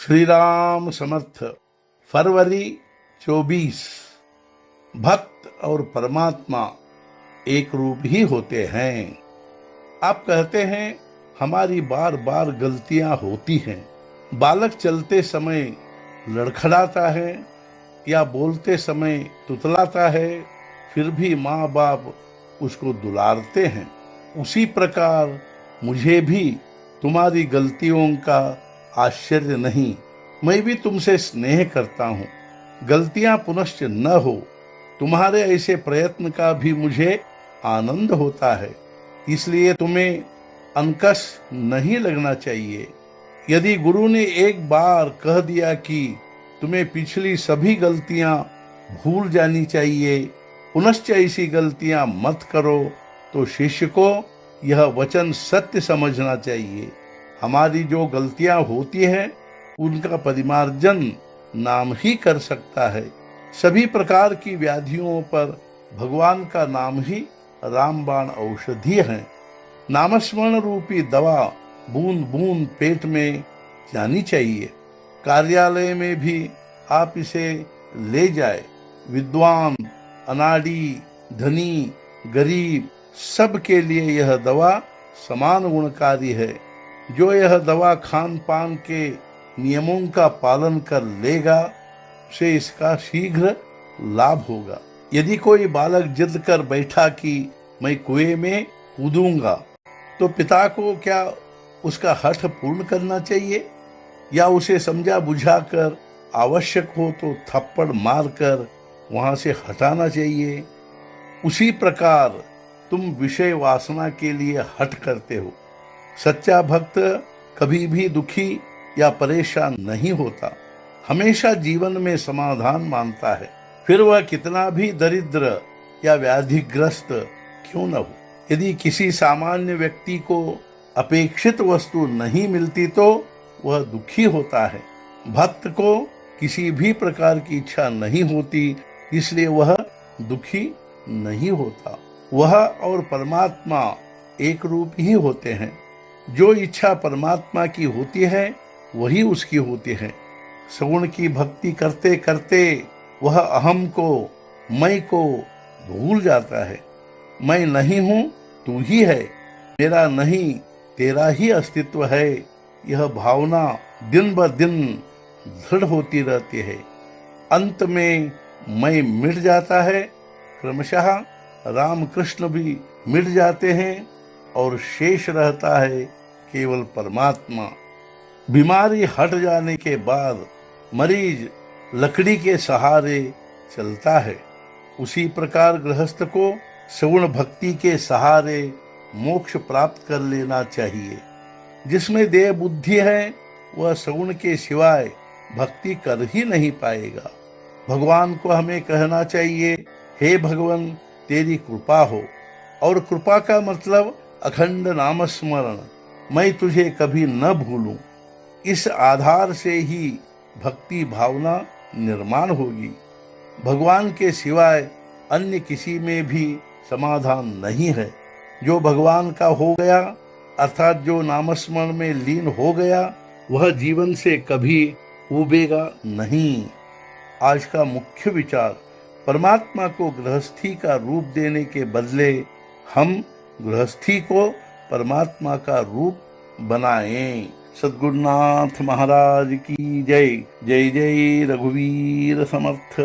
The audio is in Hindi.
श्री राम समर्थ। फरवरी 24। भक्त और परमात्मा एक रूप ही होते हैं। आप कहते हैं हमारी बार बार गलतियां होती हैं। बालक चलते समय लड़खड़ाता है या बोलते समय तुतलाता है, फिर भी माँ बाप उसको दुलारते हैं। उसी प्रकार मुझे भी तुम्हारी गलतियों का आश्चर्य नहीं, मैं भी तुमसे स्नेह करता हूँ। गलतियां पुनश्च न हो, तुम्हारे ऐसे प्रयत्न का भी मुझे आनंद होता है। इसलिए तुम्हें अनकस नहीं लगना चाहिए। यदि गुरु ने एक बार कह दिया कि तुम्हें पिछली सभी गलतियां भूल जानी चाहिए, पुनश्च ऐसी गलतियां मत करो, तो शिष्य को यह वचन सत्य समझना चाहिए। हमारी जो गलतियां होती हैं उनका परिमार्जन नाम ही कर सकता है। सभी प्रकार की व्याधियों पर भगवान का नाम ही रामबाण औषधि है। नामस्मरण रूपी दवा बूंद बूंद पेट में जानी चाहिए। कार्यालय में भी आप इसे ले जाए। विद्वान, अनाड़ी, धनी, गरीब सब के लिए यह दवा समान गुणकारी है। जो यह दवा खान पान के नियमों का पालन कर लेगा, उसे इसका शीघ्र लाभ होगा। यदि कोई बालक जिद कर बैठा कि मैं कुएं में कूदूंगा, तो पिता को क्या उसका हठ पूर्ण करना चाहिए, या उसे समझा बुझाकर आवश्यक हो तो थप्पड़ मारकर वहां से हटाना चाहिए? उसी प्रकार तुम विषय वासना के लिए हठ करते हो। सच्चा भक्त कभी भी दुखी या परेशान नहीं होता, हमेशा जीवन में समाधान मानता है, फिर वह कितना भी दरिद्र या व्याधिग्रस्त क्यों न हो। यदि किसी सामान्य व्यक्ति को अपेक्षित वस्तु नहीं मिलती तो वह दुखी होता है। भक्त को किसी भी प्रकार की इच्छा नहीं होती, इसलिए वह दुखी नहीं होता। वह और परमात्मा एक रूप ही होते हैं। जो इच्छा परमात्मा की होती है वही उसकी होती है। सगुण की भक्ति करते करते वह अहम को, मैं को भूल जाता है। मैं नहीं हूं, तू ही है। मेरा नहीं, तेरा ही अस्तित्व है। यह भावना दिन ब दिन दृढ़ होती रहती है। अंत में मैं मिट जाता है, क्रमशः राम कृष्ण भी मिट जाते हैं और शेष रहता है केवल परमात्मा। बीमारी हट जाने के बाद मरीज लकड़ी के सहारे चलता है। उसी प्रकार गृहस्थ को सगुण भक्ति के सहारे मोक्ष प्राप्त कर लेना चाहिए। जिसमें देह बुद्धि है वह सगुण के सिवाय भक्ति कर ही नहीं पाएगा। भगवान को हमें कहना चाहिए, हे भगवान तेरी कृपा हो। और कृपा का मतलब अखंड नामस्मरण, मैं तुझे कभी न भूलूं। इस आधार से ही भक्ति भावना निर्माण होगी। भगवान के सिवाय अन्य किसी में भी समाधान नहीं है। जो भगवान का हो गया, अर्थात जो नामस्मरण में लीन हो गया, वह जीवन से कभी उबेगा नहीं। आज का मुख्य विचार, परमात्मा को गृहस्थी का रूप देने के बदले हम गृहस्थी को परमात्मा का रूप बनाएं। सद्गुरुनाथ महाराज की जय। जय जय रघुवीर समर्थ।